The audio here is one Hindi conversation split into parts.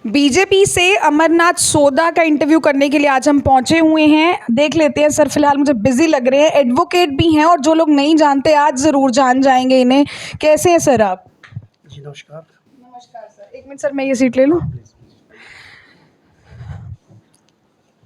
बीजेपी से अमरनाथ सोदा का इंटरव्यू करने के लिए आज हम पहुंचे हुए हैं। देख लेते हैं सर, फिलहाल मुझे बिजी लग रहे हैं, एडवोकेट भी हैं और जो लोग नहीं जानते आज ज़रूर जान जाएंगे इन्हें। कैसे हैं सर आप? जी नमस्कार। नमस्कार सर। एक मिनट सर, मैं ये सीट ले लूँ।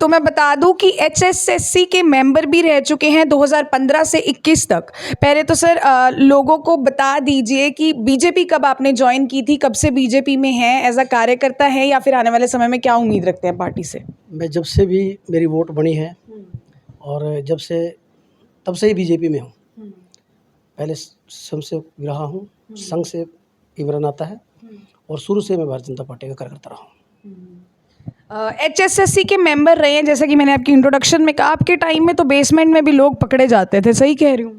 तो मैं बता दूं कि एचएसएससी के मेंबर भी रह चुके हैं 2015 से 21 तक। पहले तो सर लोगों को बता दीजिए कि बीजेपी कब आपने ज्वाइन की थी, कब से बीजेपी में हैं, एज अ कार्यकर्ता हैं या फिर आने वाले समय में क्या उम्मीद रखते हैं पार्टी से? मैं जब से भी मेरी वोट बनी है और तब से ही बीजेपी में हूँ। पहले संघ से रहा हूँ, संघ से विवरण आता है और शुरू से मैं भारतीय जनता पार्टी का कार्यकर्ता रहा हूँ। एचएसएससी के मेंबर रहे हैं, जैसा कि मैंने आपकी इंट्रोडक्शन में कहा। आपके टाइम में तो बेसमेंट में भी लोग पकड़े जाते थे, सही कह रही हूँ?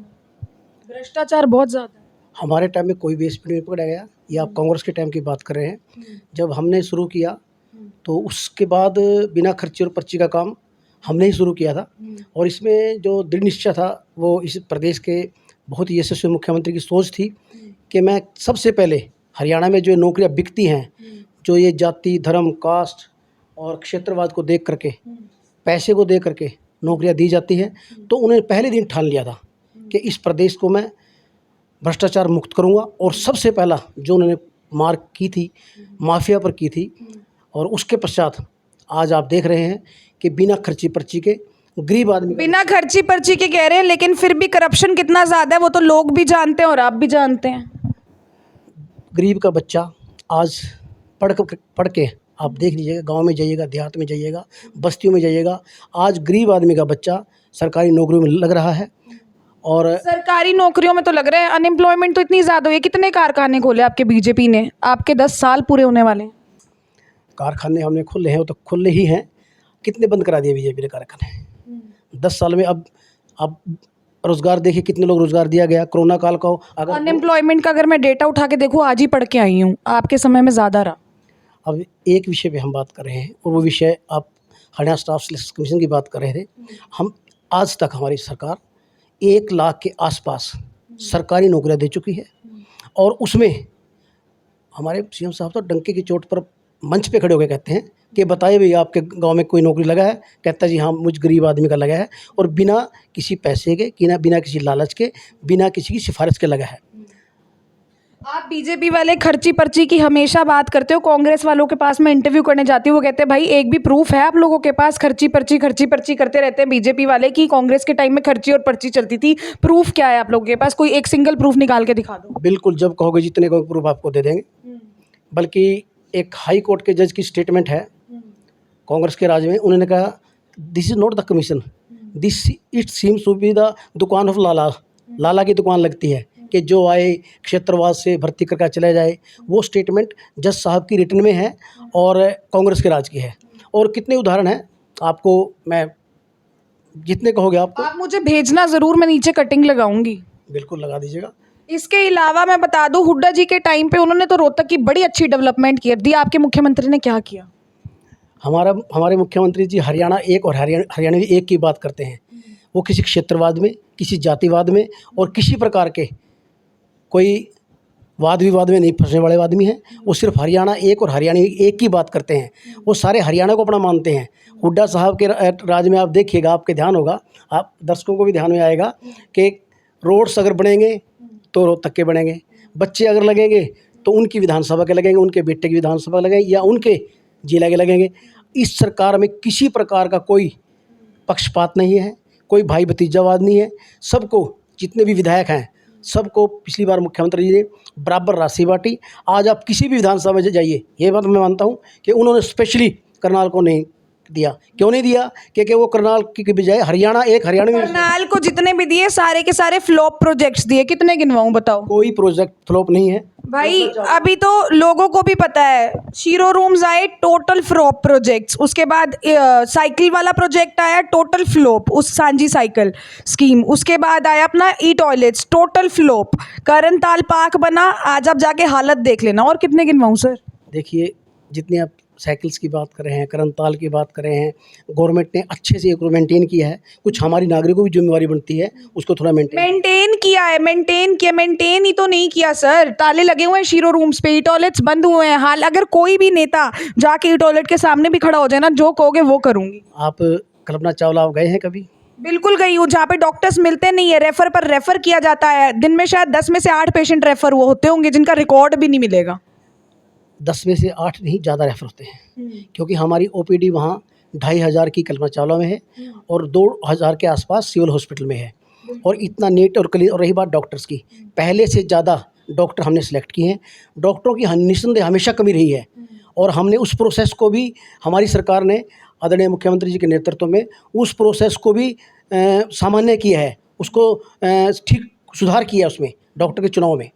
भ्रष्टाचार बहुत ज़्यादा। हमारे टाइम में कोई बेसमेंट नहीं पकड़ा गया। ये आप कांग्रेस के टाइम की बात कर रहे हैं। जब हमने शुरू किया तो उसके बाद बिना खर्ची और पर्ची का काम हमने ही शुरू किया था और इसमें जो दृढ़ निश्चय था वो इस प्रदेश के बहुत ही यशस्वी मुख्यमंत्री की सोच थी कि मैं सबसे पहले हरियाणा में जो नौकरियां बिकती हैं, जो ये जाति धर्म कास्ट और क्षेत्रवाद को देख करके, पैसे को देख करके नौकरियां दी जाती हैं, तो उन्हें पहले दिन ठान लिया था कि इस प्रदेश को मैं भ्रष्टाचार मुक्त करूंगा। और सबसे पहला जो उन्होंने मार की थी माफिया पर की थी। और उसके पश्चात आज आप देख रहे हैं कि बिना खर्ची पर्ची के गरीब आदमी, बिना खर्ची पर्ची के कह रहे हैं, लेकिन फिर भी करप्शन कितना ज़्यादा है वो तो लोग भी जानते हैं और आप भी जानते हैं। गरीब का बच्चा आज पढ़ के आप देख लीजिएगा, गांव में जाइएगा, देहात में जाइएगा, बस्तियों में जाइएगा, आज गरीब आदमी का बच्चा सरकारी नौकरियों में लग रहा है। और सरकारी नौकरियों में तो लग रहा है, अनएम्प्लॉयमेंट तो इतनी ज़्यादा हुई है। कितने कारखाने खोले आपके बीजेपी ने? आपके 10 साल पूरे होने वाले हैं। कारखाने हमने खोले हैं, वो तो खुले ही हैं। कितने बंद करा दिए बीजेपी ने कारखाने 10 साल में? अब रोजगार देखिए, कितने लोग रोजगार दिया गया कोरोना काल का। अगर अनएम्प्लॉयमेंट का अगर मैं डेटा उठा के देखूँ, आज ही पढ़ के आई हूँ, आपके समय में ज़्यादा रहा। अब एक विषय पे हम बात कर रहे हैं और वो विषय आप हरियाणा स्टाफ सिलेक्शन कमीशन की बात कर रहे थे। हम आज तक हमारी सरकार 1 लाख के आसपास सरकारी नौकरियां दे चुकी है और उसमें हमारे सीएम साहब तो डंके की चोट पर मंच पे खड़े होकर कहते हैं कि बताइए भैया आपके गांव में कोई नौकरी लगा है? कहता है जी हाँ, मुझ गरीब आदमी का लगा है, और बिना किसी पैसे के, बिना किसी लालच के, बिना किसी की सिफारिश के लगा है। आप बीजेपी वाले खर्ची पर्ची की हमेशा बात करते हो। कांग्रेस वालों के पास मैं इंटरव्यू करने जाती हूँ, वो कहते हैं भाई एक भी प्रूफ है आप लोगों के पास? खर्ची पर्ची करते रहते हैं बीजेपी वाले कि कांग्रेस के टाइम में खर्ची और पर्ची चलती थी। प्रूफ क्या है आप लोगों के पास? कोई एक सिंगल प्रूफ निकाल के दिखा दो। बिल्कुल, जब कहोगे जितने को प्रूफ आपको दे देंगे। बल्कि एक हाई कोर्ट के जज की स्टेटमेंट है कांग्रेस के राज में। उन्होंने कहा this is not the commission, this it seems to be the dukan of lala की दुकान लगती है कि जो आए क्षेत्रवाद से भर्ती करके चले जाए। वो स्टेटमेंट जज साहब की रिटन में है और कांग्रेस के राज की है। और कितने उदाहरण हैं, आपको मैं जितने कहोगे आप मुझे भेजना ज़रूर, मैं नीचे कटिंग लगाऊंगी। बिल्कुल लगा दीजिएगा। इसके अलावा मैं बता दूं, हुड्डा जी के टाइम पे उन्होंने तो रोहतक की बड़ी अच्छी डेवलपमेंट की दी। आपके मुख्यमंत्री ने क्या किया? हमारे मुख्यमंत्री जी हरियाणा एक और हरियाणवी एक की बात करते हैं। वो किसी क्षेत्रवाद में, किसी जातिवाद में और किसी प्रकार के कोई वाद विवाद में नहीं फंसने वाले आदमी हैं। वो सिर्फ हरियाणा एक और हरियाणवी एक की बात करते हैं। वो सारे हरियाणा को अपना मानते हैं। हुड्डा साहब के राज में आप देखिएगा, आपके ध्यान होगा, आप दर्शकों को भी ध्यान में आएगा कि रोड्स अगर बनेंगे तो रोहतक के बनेंगे, बच्चे अगर लगेंगे तो उनकी विधानसभा के लगेंगे, उनके बेटे की विधानसभा लगेंगे या उनके जिला के लगेंगे। इस सरकार में किसी प्रकार का कोई पक्षपात नहीं है, कोई भाई भतीजावाद नहीं है। सबको, जितने भी विधायक हैं सबको पिछली बार मुख्यमंत्री जी ने बराबर राशि बांटी। आज आप किसी भी विधानसभा में जाइए, ये बात मैं मानता हूँ कि उन्होंने स्पेशली करनाल को नहीं दिया। क्यों नहीं दिया? क्योंकि वो करनाल की बजाय हरियाणा एक हरियाणा में, करनाल को जितने भी दिए सारे के सारे फ्लॉप प्रोजेक्ट्स दिए। कितने गिनवाऊं बताओ? कोई प्रोजेक्ट फ्लॉप नहीं है भाई। अभी तो लोगों को भी पता है, शीरो रूम्स आए, टोटल फ्लॉप प्रोजेक्ट्स। उसके बाद साइकिल वाला प्रोजेक्ट आया, टोटल फ्लॉप, उस सांझी साइकिल स्कीम। उसके बाद आया अपना ई टॉयलेट्स, टोटल फ्लॉप। करनताल पार्क बना, आज आप जाके हालत देख लेना। और कितने गिनवाऊं सर? देखिए, जितनी आप साइकिल्स की बात कर रहे हैं, करनताल की बात कर रहे हैं, गवर्नमेंट ने अच्छे से एक मेंटेन किया है। कुछ हमारी नागरिकों की जिम्मेवारी बनती है उसको थोड़ा मेंटेन। मेंटेन किया है, मेंटेन किया, मेंटेन ही तो नहीं किया सर। ताले लगे हुए हैं शीरो रूम्स पे, ई टॉयलेट्स बंद हुए हैं। हाल अगर कोई भी नेता जाके ई टॉयलेट के सामने भी खड़ा हो जाए ना, जो कहोगे वो करूंगी। आप कल्पना चावला आप गए हैं कभी? बिल्कुल गई हूँ, जहाँ पे डॉक्टर्स मिलते नहीं है, रेफर पर रेफर किया जाता है। दिन में शायद 10 में से 8 पेशेंट रेफर हुए होते होंगे, जिनका रिकॉर्ड भी नहीं मिलेगा। 10 में से 8 नहीं, ज़्यादा रेफर होते हैं, क्योंकि हमारी ओपीडी वहाँ 2,500 की कल्पना चावला में है और 2,000 के आसपास सिविल हॉस्पिटल में है। और इतना नीट और क्लीन। और रही बात डॉक्टर्स की, पहले से ज़्यादा डॉक्टर हमने सेलेक्ट किए हैं। डॉक्टरों की निस्संदेह हमेशा कमी रही है और हमने उस प्रोसेस को भी, हमारी सरकार ने आदरणीय मुख्यमंत्री जी के नेतृत्व में उस प्रोसेस को भी सामान्य किया है, उसको ठीक सुधार किया है उसमें, डॉक्टर के चुनाव में।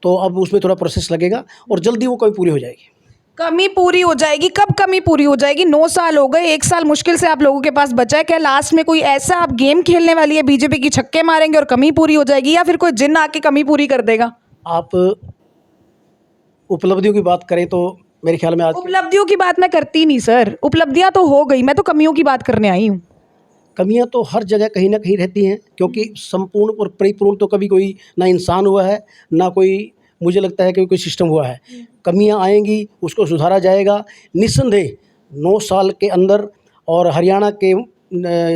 तो अब उसमें थोड़ा प्रोसेस लगेगा और जल्दी वो कमी पूरी हो जाएगी। कमी पूरी हो जाएगी? कब कमी पूरी हो जाएगी? 9 साल हो गए, 1 साल मुश्किल से आप लोगों के पास बचा है। क्या लास्ट में कोई ऐसा आप गेम खेलने वाली है बीजेपी की, छक्के मारेंगे और कमी पूरी हो जाएगी, या फिर कोई जिन्न आके कमी पूरी कर देगा? आप उपलब्धियों की बात करें तो मेरे ख्याल में आज उपलब्धियों की बात मैं करती नहीं सर, उपलब्धियां तो हो गई, मैं तो कमियों की बात करने आई हूँ। कमियां तो हर जगह कहीं ना कहीं रहती हैं, क्योंकि संपूर्ण और परिपूर्ण तो कभी कोई ना इंसान हुआ है, ना कोई, मुझे लगता है कि कोई सिस्टम हुआ है। कमियां आएंगी, उसको सुधारा जाएगा निस्संदेह। 9 साल के अंदर और हरियाणा के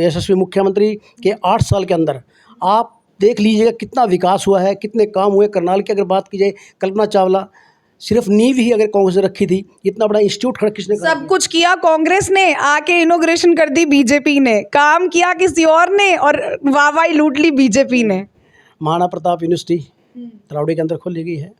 यशस्वी मुख्यमंत्री के 8 साल के अंदर आप देख लीजिएगा कितना विकास हुआ है, कितने काम हुए। करनाल की अगर बात की जाए, कल्पना चावला सिर्फ नींव ही अगर कांग्रेस ने रखी थी, इतना बड़ा इंस्टीट्यूट खड़ा किसने करा? सब कुछ किया कांग्रेस ने, आके इनोग्रेशन कर दी बीजेपी ने। काम किया किसी और ने और वाहवाही लूट ली बीजेपी ने। महाराणा प्रताप यूनिवर्सिटी तलावड़ी के अंदर खोली गई है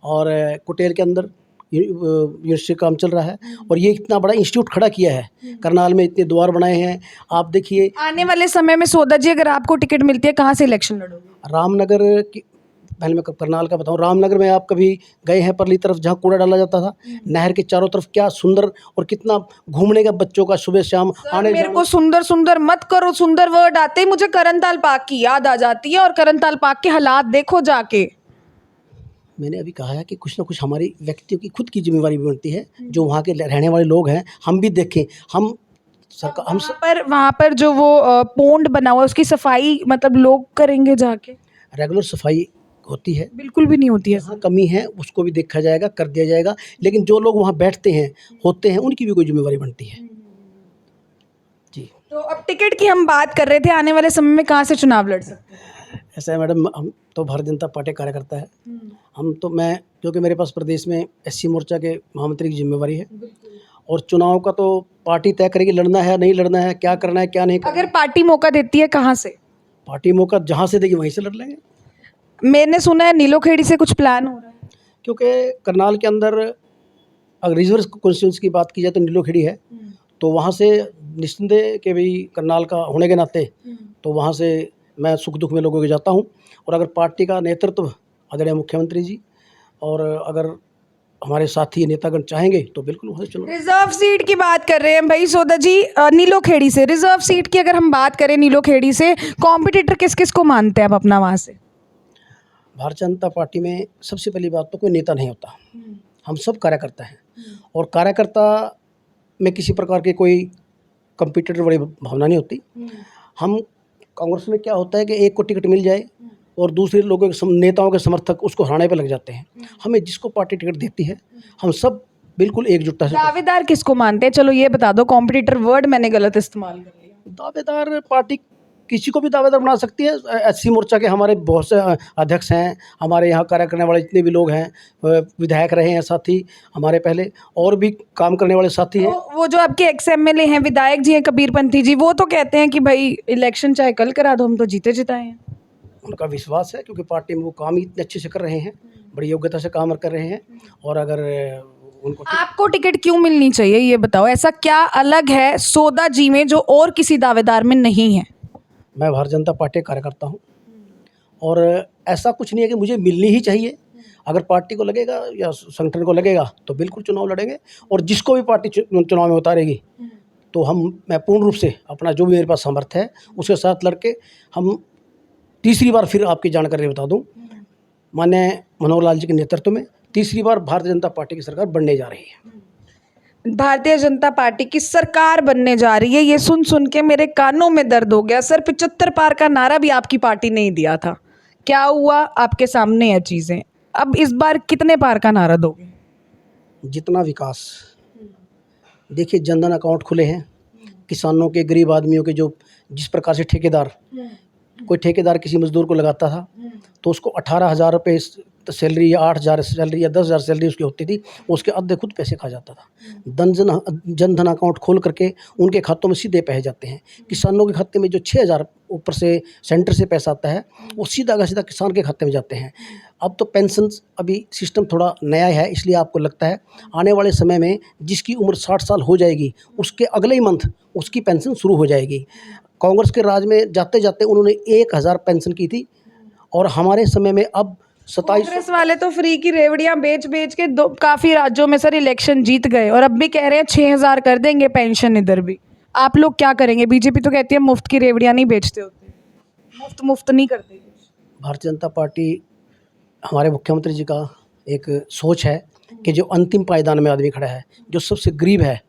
और कुटेल के अंदर यूनिवर्सिटी काम चल रहा है और ये इतना बड़ा इंस्टीट्यूट खड़ा किया है। करनाल में इतने द्वार बनाए हैं, आप देखिए। आने वाले समय में सोदा जी, अगर आपको टिकट मिलती है, कहाँ से इलेक्शन लड़ोगे? रामनगर की, पहले मैं करनाल का बताऊं, रामनगर में आप कभी गए हैं परली तरफ, जहाँ कूड़ा डाला जाता था नहर के चारों तरफ? क्या सुंदर और कितना घूमने का बच्चों का सुबह शाम आने मेरे को सुंदर सुंदर मत करो, सुंदर वर्ड आते ही मुझे करनताल पार्क की याद आ जाती है। और करनताल पार्क के हालात देखो जाके। मैंने अभी कहा है कि कुछ ना कुछ हमारी व्यक्तियों की खुद की जिम्मेवारी भी बनती है, जो वहाँ के रहने वाले लोग हैं, हम भी देखें। हम सरकार, हम वहाँ पर जो वो पोंड बना हुआ है, उसकी सफाई मतलब लोग करेंगे जाके? रेगुलर सफाई होती है, बिल्कुल भी नहीं होती है। जहाँ कमी है उसको भी देखा जाएगा, कर दिया जाएगा। लेकिन जो लोग वहाँ बैठते हैं, होते हैं, उनकी भी कोई जिम्मेवारी बनती है जी। तो अब टिकट की हम बात कर रहे थे, आने वाले समय में कहाँ से चुनाव लड़ सकते हैं? ऐसा है मैडम, हम तो भारतीय जनता पार्टी कार्यकर्ता है। मैं, क्योंकि मेरे पास प्रदेश में एससी मोर्चा के महामंत्री की जिम्मेवारी है और चुनाव का तो पार्टी तय करेगी, लड़ना है नहीं लड़ना है, क्या करना है क्या नहीं करना। अगर पार्टी मौका देती है, कहाँ से? पार्टी मौका जहाँ से देगी वहीं से लड़ लेंगे। मैंने सुना है नीलोखेड़ी से कुछ प्लान हो रहा है। क्योंकि करनाल के अंदर अगर रिजर्व कॉन्स्टिट्यूंसी की बात की जाए तो नीलोखेड़ी है, तो वहाँ से निस्संदेह के भी करनाल का होने के नाते तो वहाँ से मैं सुख दुख में लोगों के जाता हूँ। और अगर पार्टी का नेतृत्व आदरणीय मुख्यमंत्री जी और अगर हमारे साथी नेतागण चाहेंगे तो बिल्कुल वहाँ से चलो। रिजर्व सीट की बात कर रहे हैं भाई सोदा जी, नीलोखेड़ी से रिजर्व सीट की अगर हम बात करें, नीलोखेड़ी से कॉम्पिटिटर किस किस को मानते हैं आप अपना वहाँ से? भारतीय जनता पार्टी में सबसे पहली बात तो कोई नेता नहीं होता, हम सब कार्यकर्ता हैं और कार्यकर्ता में किसी प्रकार के कोई कंप्यूटर वाली भावना नहीं होती। हम कांग्रेस में क्या होता है कि एक को टिकट मिल जाए और दूसरे लोगों के नेताओं के समर्थक उसको हराने पे लग जाते हैं। हमें जिसको पार्टी टिकट देती है हम सब बिल्कुल एकजुटता से। दावेदार किसको मानते हैं? चलो ये बता दो, कॉम्पिटिटर वर्ड मैंने गलत इस्तेमाल कर लिया। दावेदार पार्टी किसी को भी दावेदार बना सकती है। एससी मोर्चा के हमारे बहुत से अध्यक्ष हैं, हमारे यहाँ कार्य करने वाले जितने भी लोग हैं, विधायक रहे हैं साथी हमारे पहले, और भी काम करने वाले साथी हैं। वो जो आपके एक्स एमएलए हैं, विधायक जी हैं कबीरपंथी जी, वो तो कहते हैं कि भाई इलेक्शन चाहे कल करा दो, हम तो जीते जिताए हैं। उनका विश्वास है क्योंकि पार्टी में वो काम ही इतने अच्छे से कर रहे हैं, बड़ी योग्यता से काम कर रहे हैं। और अगर उनको आपको टिकट क्यों मिलनी चाहिए ये बताओ, ऐसा क्या अलग है सोदा जी में जो और किसी दावेदार में नहीं है? मैं भारतीय जनता पार्टी का कार्यकर्ता हूँ और ऐसा कुछ नहीं है कि मुझे मिलनी ही चाहिए। अगर पार्टी को लगेगा या संगठन को लगेगा तो बिल्कुल चुनाव लड़ेंगे और जिसको भी पार्टी चुनाव में उतारेगी तो मैं पूर्ण रूप से अपना जो भी मेरे पास सामर्थ्य है उसके साथ लड़के हम तीसरी बार फिर आपकी जानकारी बता दूं, माननीय मनोहर लाल जी के नेतृत्व में तीसरी बार भारतीय जनता पार्टी की सरकार बनने जा रही है। भारतीय जनता पार्टी की सरकार बनने जा रही है, ये सुन सुन के मेरे कानों में दर्द हो गया सर। 75 पार का नारा भी आपकी पार्टी ने ही दिया था। क्या हुआ, आपके सामने है चीज़ें। अब इस बार कितने पार का नारा दोगे? जितना विकास। देखिए, जनधन अकाउंट खुले हैं, किसानों के, गरीब आदमियों के, जो जिस प्रकार से ठेकेदार, कोई ठेकेदार किसी मजदूर को लगाता था तो उसको 18,000 रुपये सैलरी या 8,000 सैलरी या 10,000 सैलरी उसकी होती थी, उसके आधे खुद पैसे खा जाता था। जनधन अकाउंट खोल करके उनके खातों में सीधे पैसे जाते हैं। किसानों के खाते में जो 6,000 ऊपर से सेंटर से पैसा आता है वो सीधा का सीधा किसान के खाते में जाते हैं। अब तो पेंशन, अभी सिस्टम थोड़ा नया है, इसलिए आपको लगता है आने वाले समय में जिसकी उम्र 60 साल हो जाएगी उसके अगले ही मंथ उसकी पेंशन शुरू हो जाएगी। कांग्रेस के राज में जाते जाते उन्होंने 1,000 पेंशन की थी और हमारे समय में अब 27। कांग्रेस वाले तो फ्री की रेवड़ियां बेच बेच के काफी राज्यों में सर इलेक्शन जीत गए और अब भी कह रहे हैं 6,000 कर देंगे पेंशन इधर भी। आप लोग क्या करेंगे? बीजेपी तो कहती है मुफ्त की रेवड़ियां नहीं बेचते होते, मुफ्त नहीं करते। भारतीय जनता पार्टी, हमारे मुख्यमंत्री जी का एक सोच है कि जो अंतिम पायदान में आदमी खड़ा है, जो सबसे गरीब है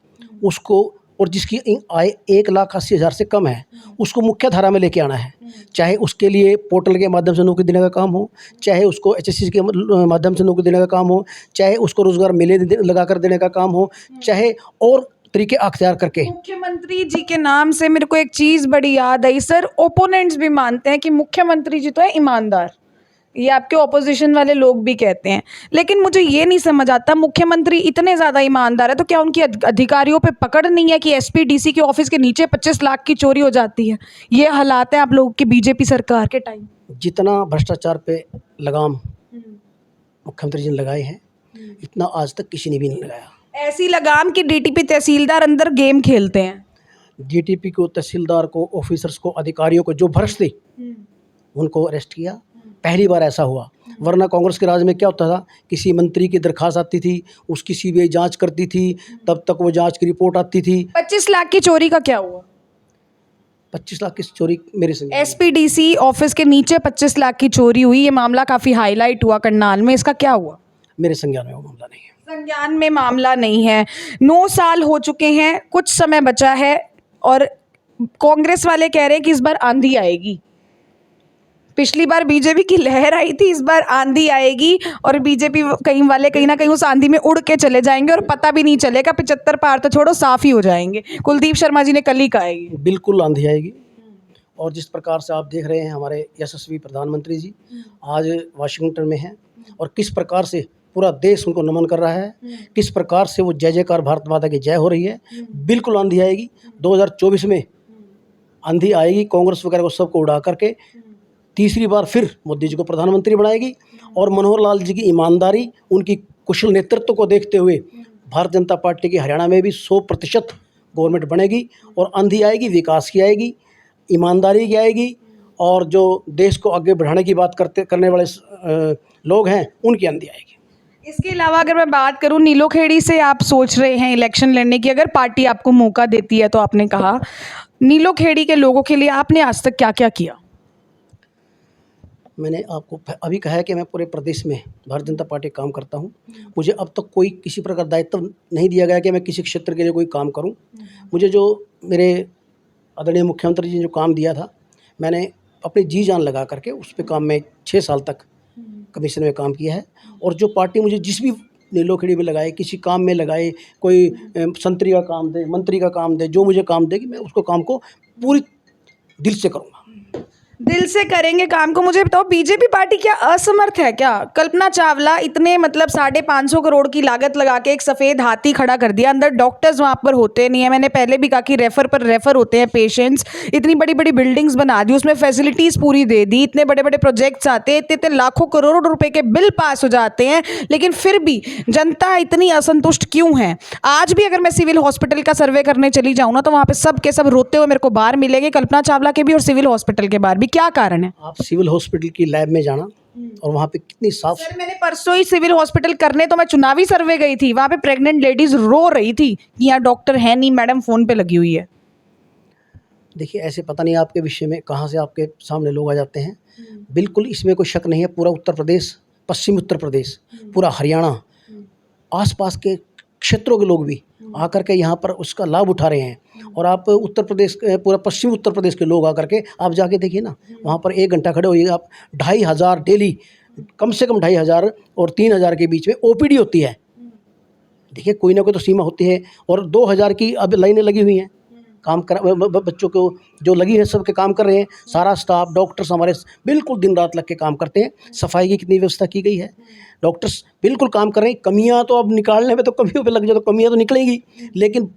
उसको, और जिसकी आय 1,80,000 से कम है, उसको मुख्य धारा में लेके आना है। चाहे उसके लिए पोर्टल के माध्यम से नौकरी देने का काम हो, चाहे उसको HSC के माध्यम से नौकरी देने का काम हो, चाहे उसको रोजगार मेले लगा कर देने का काम हो, चाहे और तरीके अख्तियार करके। मुख्यमंत्री जी के नाम से मेरे को एक चीज बड़ी याद आई सर। ओपोनेंट्स भी मानते हैं कि मुख्यमंत्री जी तो है ईमानदार, ये आपके ऑपोजिशन वाले लोग भी कहते हैं, लेकिन मुझे ये नहीं समझ आता, मुख्यमंत्री इतने ज़्यादा ईमानदार है तो क्या उनकी अधिकारियों पे पकड़ नहीं है कि SPDC के ऑफिस के नीचे 25 लाख की चोरी हो जाती है? ये हालात है आप लोगों की बीजेपी सरकार के टाइम। जितना भ्रष्टाचार पे लगाम मुख्यमंत्री जी ने लगाए हैं, इतना आज तक किसी ने भी नहीं लगाया। ऐसी लगाम कि DTP तहसीलदार अंदर गेम खेलते हैं। DTP को, तहसीलदार को, ऑफिसर्स को, अधिकारियों को जो भ्रष्ट थे उनको अरेस्ट किया। पहली बार ऐसा हुआ, वरना कांग्रेस के राज में क्या होता था, किसी मंत्री की दरखास्त आती थी, उसकी CBI जांच करती थी, तब तक वो जांच की रिपोर्ट आती थी। 25 लाख की चोरी का क्या हुआ? 25 लाख की चोरी मेरे संज्ञान में। SPDC ऑफिस के नीचे 25 लाख की चोरी हुई, ये मामला काफ़ी हाईलाइट हुआ करनाल में, इसका क्या हुआ? मेरे संज्ञान में वो मामला नहीं है। संज्ञान में मामला नहीं है। 9 साल हो चुके हैं, कुछ समय बचा है और कांग्रेस वाले कह रहे हैं कि इस बार आंधी आएगी। पिछली बार बीजेपी की लहर आई थी, इस बार आंधी आएगी और बीजेपी कहीं वाले कहीं ना कहीं उस आंधी में उड़ के चले जाएंगे और पता भी नहीं चलेगा। 75 पार तो छोड़ो, साफ ही हो जाएंगे। कुलदीप शर्मा जी ने कल ही कहा है ये। बिल्कुल आंधी आएगी। और जिस प्रकार से आप देख रहे हैं हमारे यशस्वी प्रधानमंत्री जी आज वाशिंगटन में हैं और किस प्रकार से पूरा देश उनको नमन कर रहा है, किस प्रकार से वो जय जयकार भारत माता की जय हो रही है, बिल्कुल आंधी आएगी। 2024 में आंधी आएगी, कांग्रेस वगैरह को सबको उड़ा करके तीसरी बार फिर मोदी जी को प्रधानमंत्री बनाएगी। और मनोहर लाल जी की ईमानदारी, उनकी कुशल नेतृत्व को देखते हुए भारतीय जनता पार्टी की हरियाणा में भी 100% गवर्नमेंट बनेगी और आंधी आएगी, विकास की आएगी, ईमानदारी की आएगी, और जो देश को आगे बढ़ाने की बात करने वाले लोग हैं उनकी आंधी आएगी। इसके अलावा अगर मैं बात करूं, नीलोखेड़ी से आप सोच रहे हैं इलेक्शन लड़ने की, अगर पार्टी आपको मौका देती है तो आपने कहा, नीलोखेड़ी के लोगों के लिए आपने आज तक क्या क्या किया? मैंने आपको अभी कहा है कि मैं पूरे प्रदेश में भारतीय जनता पार्टी काम करता हूं। मुझे अब तक कोई किसी प्रकार दायित्व नहीं दिया गया कि मैं किसी क्षेत्र के लिए कोई काम करूं। मुझे जो मेरे आदरणीय मुख्यमंत्री जी ने जो काम दिया था, मैंने अपनी जी जान लगा करके उस पर काम में 6 साल तक कमीशन में काम किया है। और जो पार्टी मुझे जिस भी नीलोखेड़ी में लगाए, किसी काम में लगाए, कोई संतरी का काम दे, मंत्री का काम दे, जो मुझे काम देगी मैं उसको काम को पूरी दिल से करूँगा। दिल से करेंगे काम को। मुझे बताओ, बीजेपी पार्टी क्या असमर्थ है क्या? कल्पना चावला इतने 550 करोड़ की लागत लगा के एक सफ़ेद हाथी खड़ा कर दिया, अंदर डॉक्टर्स वहाँ पर होते नहीं है। मैंने पहले भी कहा कि रेफर पर रेफर होते हैं पेशेंट्स। इतनी बड़ी बड़ी बिल्डिंग्स बना दी, उसमें फैसिलिटीज़ पूरी दे दी, इतने बड़े बड़े प्रोजेक्ट्स आते हैं, इतने इतने लाखों करोड़ों रुपए के बिल पास हो जाते हैं, लेकिन फिर भी जनता इतनी असंतुष्ट क्यों है? आज भी अगर मैं सिविल हॉस्पिटल का सर्वे करने चली जाऊँ ना, तो वहाँ पे सब के सब रोते हुए मेरे को बाहर मिलेंगे, कल्पना चावला के भी और सिविल हॉस्पिटल के बाहर भी। क्या कारण है? आप सिविल हॉस्पिटल की लैब में जाना और वहाँ पे कितनी साफ। सर मैंने परसों ही सिविल हॉस्पिटल करने, तो मैं चुनावी सर्वे गई थी, वहाँ पे प्रेग्नेंट लेडीज रो रही थी कि यहाँ डॉक्टर है नहीं, मैडम फ़ोन पे लगी हुई है। देखिए, ऐसे पता नहीं आपके विषय में कहाँ से आपके सामने लोग आ जाते हैं। बिल्कुल इसमें कोई शक नहीं है। पूरा उत्तर प्रदेश, पश्चिमी उत्तर प्रदेश, पूरा हरियाणा, आसपास के क्षेत्रों के लोग भी आकर के यहाँ पर उसका लाभ उठा रहे हैं। और आप उत्तर प्रदेश पूरा पश्चिमी उत्तर प्रदेश के लोग आकर के आप जाके देखिए ना, वहाँ पर 1 घंटा खड़े होइए आप, 2500 डेली, कम से कम 2500 और 3000 के बीच में ओपीडी होती है। देखिए कोई ना कोई तो सीमा होती है। और 2000 की अब लाइनें लगी हुई हैं, काम कर बच्चों को जो लगी है सबके काम कर रहे हैं। सारा स्टाफ, डॉक्टर्स हमारे बिल्कुल दिन रात लग के काम करते हैं। सफाई की कितनी व्यवस्था की गई है, डॉक्टर्स बिल्कुल काम कर रहे हैं। कमियां तो अब निकालने में तो कमियों पे लग जाए तो कमियां तो निकलेंगी, लेकिन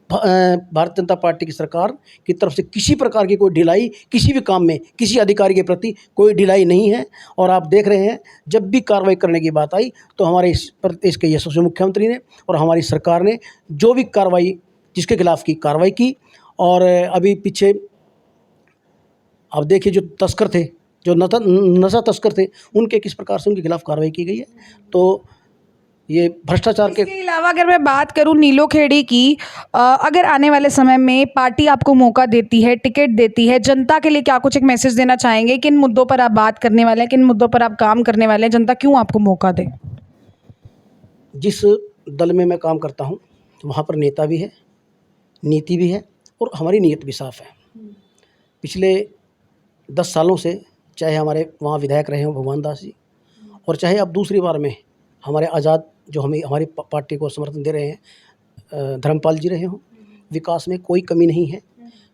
भारतीय जनता पार्टी की सरकार की तरफ से किसी प्रकार की कोई ढिलाई, किसी भी काम में किसी अधिकारी के प्रति कोई ढिलाई नहीं है। और आप देख रहे हैं जब भी कार्रवाई करने की बात आई तो हमारे इस प्रदेश के यशस्वी मुख्यमंत्री ने और हमारी सरकार ने जो भी कार्रवाई जिसके खिलाफ की कार्रवाई की। और अभी पीछे आप देखिए जो तस्कर थे, जो नशा तस्कर थे, उनके किस प्रकार से उनके खिलाफ कार्रवाई की गई है। तो ये भ्रष्टाचार के इसके अलावा अगर मैं बात करूं नीलोखेड़ी की, अगर आने वाले समय में पार्टी आपको मौका देती है, टिकट देती है, जनता के लिए क्या कुछ एक मैसेज देना चाहेंगे? किन मुद्दों पर आप बात करने वाले हैं, किन मुद्दों पर आप काम करने वाले हैं, जनता क्यों आपको मौका दे? जिस दल में मैं काम करता हूँ वहाँ पर नेता भी है, नीति भी है और हमारी नीयत भी साफ है। पिछले 10 सालों से चाहे हमारे वहाँ विधायक रहे हों भगवान दास जी, और चाहे अब दूसरी बार में हमारे आज़ाद जो हमें हमारी पार्टी को समर्थन दे रहे हैं धर्मपाल जी रहे हों, विकास में कोई कमी नहीं है।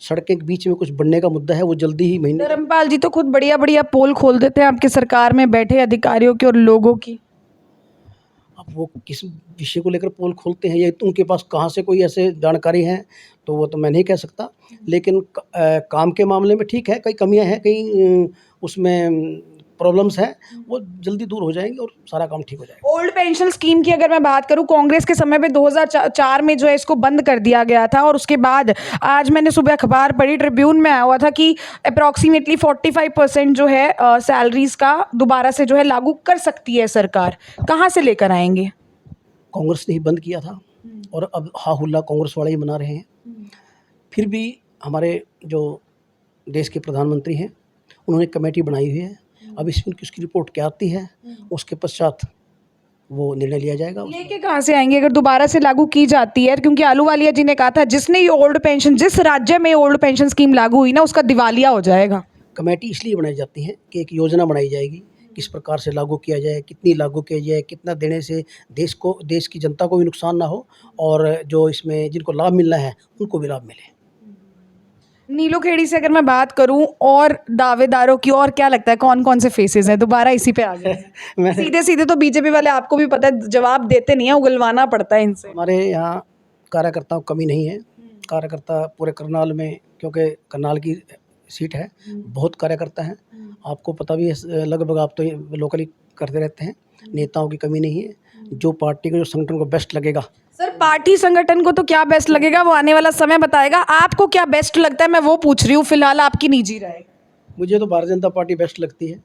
सड़कें के बीच में कुछ बनने का मुद्दा है, वो जल्दी ही महीने। धर्मपाल जी तो खुद बढ़िया बढ़िया पोल खोल देते हैं आपकी सरकार में बैठे अधिकारियों की और लोगों की। अब वो किस विषय को लेकर पोल खोलते हैं, ये तो उनके पास कहाँ से कोई ऐसे जानकारी है तो वो तो मैं नहीं कह सकता। लेकिन काम के मामले में ठीक है, कई कमियां हैं, कई उसमें प्रॉब्लम्स हैं, वो जल्दी दूर हो जाएंगी और सारा काम ठीक हो जाएगा। ओल्ड पेंशन स्कीम की अगर मैं बात करूं, कांग्रेस के समय पे 2004 में जो है इसको बंद कर दिया गया था, और उसके बाद आज मैंने सुबह अखबार पढ़ी, ट्रिब्यून में आया हुआ था कि अप्रॉक्सीमेटली 45% जो है सैलरीज का दोबारा से जो है लागू कर सकती है सरकार। कहाँ से लेकर आएंगे? कांग्रेस ने ही बंद किया था और अब हा हुल्ला कांग्रेस वाले ही बना रहे हैं। फिर भी हमारे जो देश के प्रधानमंत्री हैं उन्होंने कमेटी बनाई हुई है। अब इसमें उसकी रिपोर्ट क्या आती है उसके पश्चात वो निर्णय लिया जाएगा। लेके कहाँ से आएंगे अगर दोबारा से लागू की जाती है? क्योंकि आलूवालिया जी ने कहा था जिसने ये ओल्ड पेंशन, जिस राज्य में ओल्ड पेंशन स्कीम लागू हुई ना, उसका दिवालिया हो जाएगा। कमेटी इसलिए बनाई जाती है कि एक योजना बनाई जाएगी, किस प्रकार से लागू किया जाए, कितनी लागू किया जाए, कितना देने से देश की जनता को भी नुकसान ना हो और जो इसमें जिनको लाभ मिलना है उनको भी लाभ मिले। नीलोखेड़ी से अगर मैं बात करूं और दावेदारों की, और क्या लगता है कौन कौन से फेसेस हैं? दोबारा इसी पे आ गए। सीधे सीधे तो बीजेपी वाले आपको भी पता है जवाब देते नहीं है, उगलवाना पड़ता है इनसे। हमारे यहाँ कार्यकर्ताओं की कमी नहीं है। कार्यकर्ता पूरे करनाल में, क्योंकि करनाल की सीट है, बहुत कार्यकर्ता हैं। आपको पता भी है, लगभग आप तो लोकली करते रहते हैं। नेताओं की कमी नहीं है। जो पार्टी को, जो संगठन को बेस्ट लगेगा। सर पार्टी संगठन को तो क्या बेस्ट लगेगा वो आने वाला समय बताएगा। आपको क्या बेस्ट लगता है मैं वो पूछ रही हूँ, फिलहाल आपकी निजी राय। मुझे तो भारतीय जनता पार्टी बेस्ट लगती है।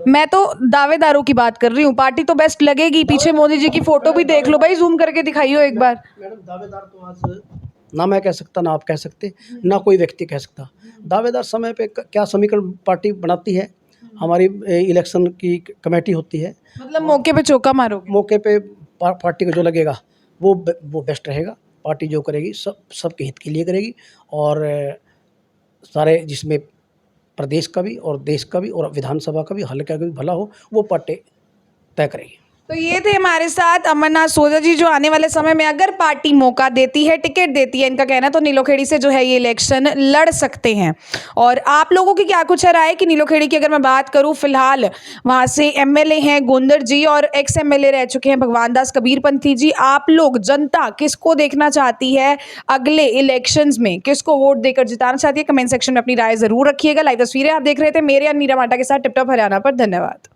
मैं तो दावेदारों की बात कर रही हूँ, पार्टी तो बेस्ट लगेगी। पीछे मोदी जी की फोटो भी देख लो भाई, जूम करके दिखाइयो एक बार। मैडम दावेदार तो आज ना मैं कह सकता, ना आप कह सकते, ना कोई व्यक्ति कह सकता। दावेदार समय पे क्या समीकरण पार्टी बनाती है, हमारी इलेक्शन की कमेटी होती है। मतलब मौके पे चौका मारोगे? मौके पे पार्टी को जो लगेगा वो बेस्ट रहेगा। पार्टी जो करेगी सबके हित के लिए करेगी और सारे जिसमें प्रदेश का भी और देश का भी और विधानसभा का भी, हल्का का भी भला हो, वो पार्टी तय करेगी। तो ये थे हमारे साथ अमरनाथ सोजा जी, जो आने वाले समय में अगर पार्टी मौका देती है, टिकट देती है, इनका कहना तो नीलोखेड़ी से जो है ये इलेक्शन लड़ सकते हैं। और आप लोगों की क्या कुछ राय है कि नीलोखेड़ी की अगर मैं बात करूं, फिलहाल वहां से एमएलए हैं गोंदर जी और एक्स एमएलए रह चुके हैं भगवान दास कबीरपंथी जी। आप लोग, जनता किसको देखना चाहती है अगले इलेक्शंस में, किसको वोट देकर जिताना चाहती है? कमेंट सेक्शन में अपनी राय जरूर रखिएगा। लाइव तस्वीरें आप देख रहे थे मेरे और नीरा माटा के साथ टिप टॉप हरियाणा पर। धन्यवाद।